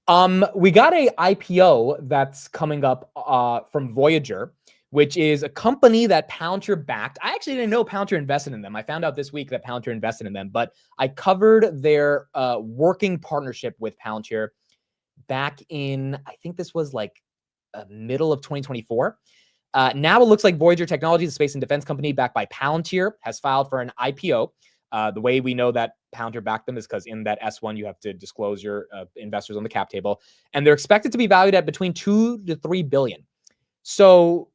We got a IPO that's coming up from Voyager, which is a company that Palantir backed. I actually didn't know Palantir invested in them. I found out this week that Palantir invested in them, but I covered their working partnership with Palantir back in, I think this was like middle of 2024. Now it looks like Voyager Technologies, a space and defense company backed by Palantir, has filed for an IPO. The way we know that Palantir backed them is because in that S1 you have to disclose your investors on the cap table, and they're expected to be valued at between 2 to 3 billion. So,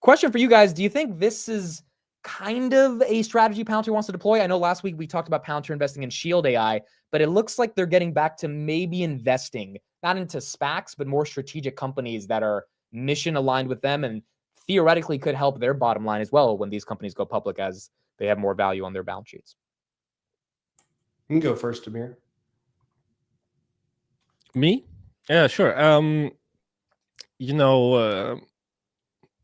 question for you guys: do you think this is kind of a strategy Palantir wants to deploy? I know last week we talked about Palantir investing in Shield AI, but it looks like they're getting back to maybe investing not into SPACs, but more strategic companies that are mission aligned with them and theoretically could help their bottom line as well when these companies go public, as they have more value on their balance sheets. You can go first, Amir. Me? Yeah, sure.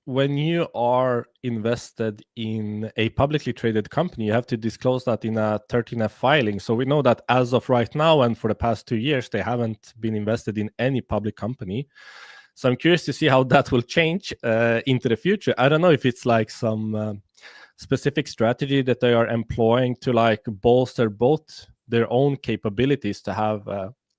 When you are invested in a publicly traded company, you have to disclose that in a 13F filing. So we know that as of right now and for the past 2 years, they haven't been invested in any public company. So I'm curious to see how that will change into the future. I don't know if it's like some specific strategy that they are employing to like bolster both their own capabilities to have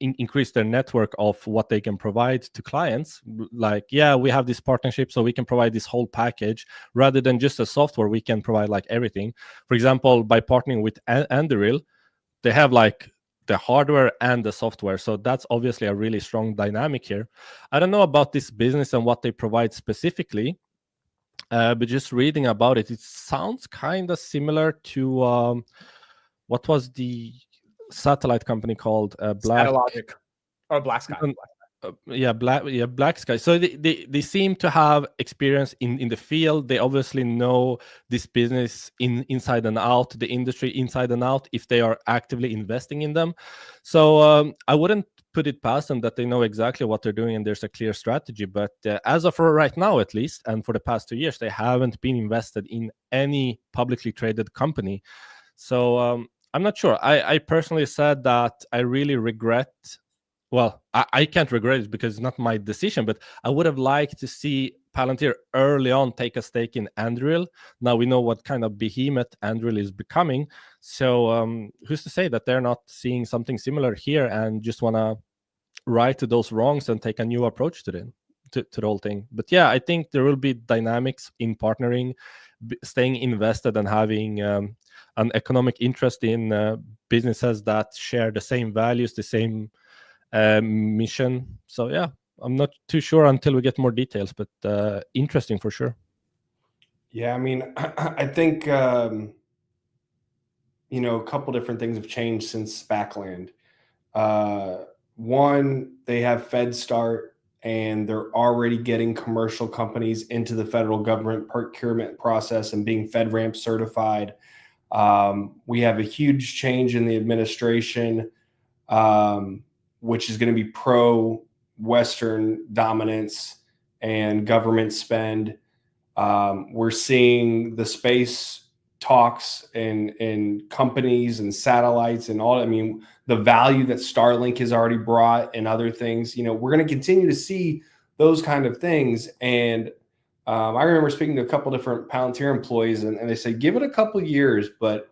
increase their network of what they can provide to clients. Like, yeah, we have this partnership, so we can provide this whole package rather than just a software. We can provide like everything. For example, by partnering with Anduril, they have like the hardware and the software. So that's obviously a really strong dynamic here. I don't know about this business and what they provide specifically, but just reading about it, it sounds kind of similar to what was the satellite company called Satellogic or Black Sky. Black Sky. So they seem to have experience in the field. They obviously know this business inside and out, the industry inside and out, if they are actively investing in them. So I wouldn't put it past them that they know exactly what they're doing and there's a clear strategy. But as of right now, at least, and for the past 2 years, they haven't been invested in any publicly traded company. So I'm not sure. I personally said that I really regret. Well, I can't regret it because it's not my decision, but I would have liked to see Palantir early on take a stake in Anduril. Now we know what kind of behemoth Anduril is becoming. So who's to say that they're not seeing something similar here and just want to right to those wrongs and take a new approach to the whole thing. But yeah, I think there will be dynamics in partnering, staying invested and having an economic interest in businesses that share the same values, the same mission. So yeah, I'm not too sure until we get more details, but interesting for sure. Yeah, I mean, I think a couple different things have changed since SPACland. One, they have FedStart, and they're already getting commercial companies into the federal government procurement process and being FedRAMP certified. We have a huge change in the administration, which is going to be pro-Western dominance and government spend. We're seeing the space talks and companies and satellites and all. I mean, the value that Starlink has already brought and other things. We're going to continue to see those kind of things. And I remember speaking to a couple different Palantir employees, and they say, give it a couple of years, but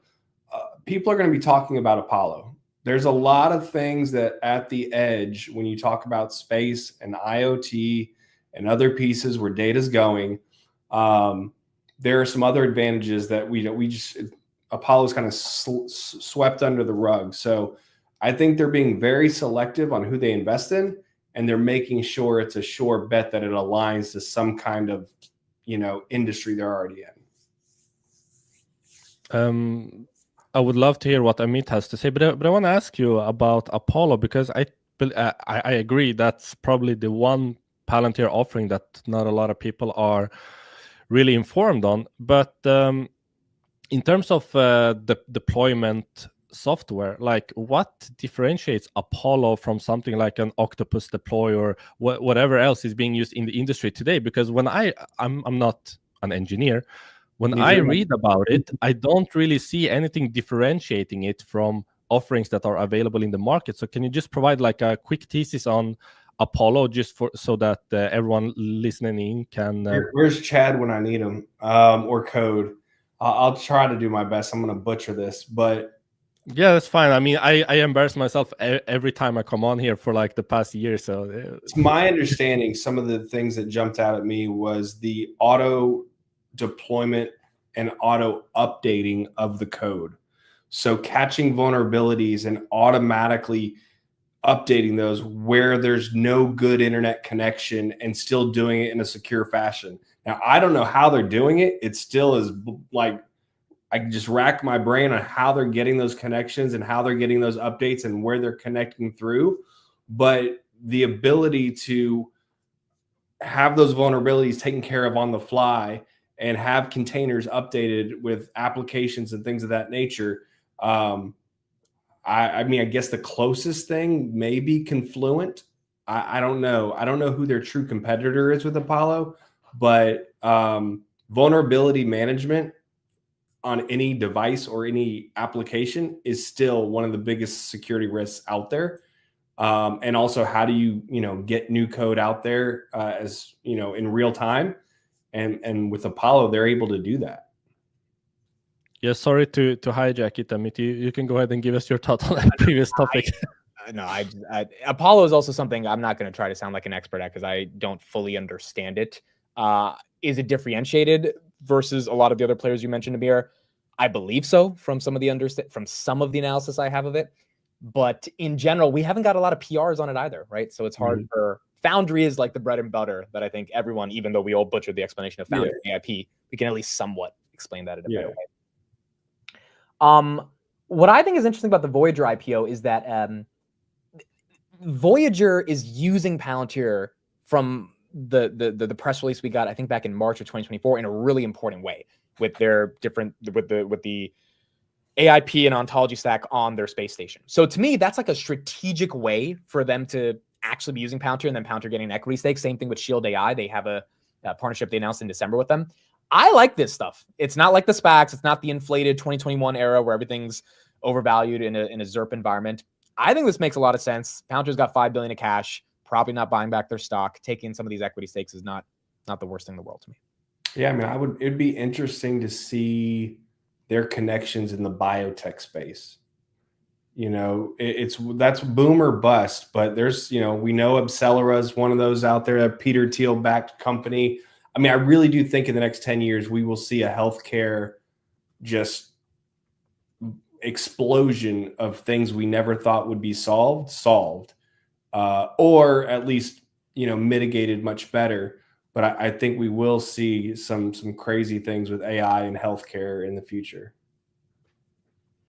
people are going to be talking about Apollo. There's a lot of things that at the edge, when you talk about space and IoT and other pieces where data is going, there are some other advantages that Apollo's kind of swept under the rug. So I think they're being very selective on who they invest in, and they're making sure it's a sure bet that it aligns to some kind of, industry they're already in. I would love to hear what Amit has to say, but I want to ask you about Apollo, because I agree that's probably the one Palantir offering that not a lot of people are really informed on. But in terms of the deployment software, like what differentiates Apollo from something like an Octopus Deploy or whatever else is being used in the industry today? Because when I'm not an engineer, when I read about it, I don't really see anything differentiating it from offerings that are available in the market. So can you just provide like a quick thesis on Apollo, just for so that everyone listening in can Where's Chad when I need him, or Code? I'll try to do my best. I'm going to butcher this, but yeah, that's fine. I mean, I embarrass myself every time I come on here for like the past year. So it's my understanding, some of the things that jumped out at me was the auto deployment and auto updating of the code. So catching vulnerabilities and automatically updating those where there's no good internet connection and still doing it in a secure fashion. Now, I don't know how they're doing it. It still is like, I can just rack my brain on how they're getting those connections and how they're getting those updates and where they're connecting through. But the ability to have those vulnerabilities taken care of on the fly and have containers updated with applications and things of that nature. I mean, I guess the closest thing may be Confluent. I don't know. I don't know who their true competitor is with Apollo, but vulnerability management on any device or any application is still one of the biggest security risks out there. And also, how do you get new code out there as in real time? And with Apollo, they're able to do that. Yeah, sorry to hijack it, Amit. You can go ahead and give us your thoughts on that previous topic. Apollo is also something I'm not going to try to sound like an expert at because I don't fully understand it. Is it differentiated versus a lot of the other players you mentioned, Amir? I believe so from some of the analysis I have of it. But in general, we haven't got a lot of PRs on it either, right? So it's hard for Foundry is like the bread and butter that I think everyone, even though we all butchered the explanation of Foundry AIP, we can at least somewhat explain that in a better way. What I think is interesting about the Voyager IPO is that Voyager is using Palantir from the press release we got, I think back in March of 2024, in a really important way with their with the AIP and ontology stack on their space station. So to me, that's like a strategic way for them to actually be using Palantir and then Palantir getting an equity stake. Same thing with Shield AI. They have a partnership they announced in December with them. I like this stuff. It's not like the SPACs. It's not the inflated 2021 era where everything's overvalued in a ZERP environment. I think this makes a lot of sense. Palantir's got $5 billion of cash, probably not buying back their stock. Taking some of these equity stakes is not the worst thing in the world to me. Yeah, I mean, it'd be interesting to see their connections in the biotech space. That's boom or bust, but there's, we know Accelera is one of those out there, a Peter Thiel backed company. I mean, I really do think in the next 10 years, we will see a healthcare just explosion of things we never thought would be solved, or at least, mitigated much better. But I think we will see some crazy things with AI and healthcare in the future.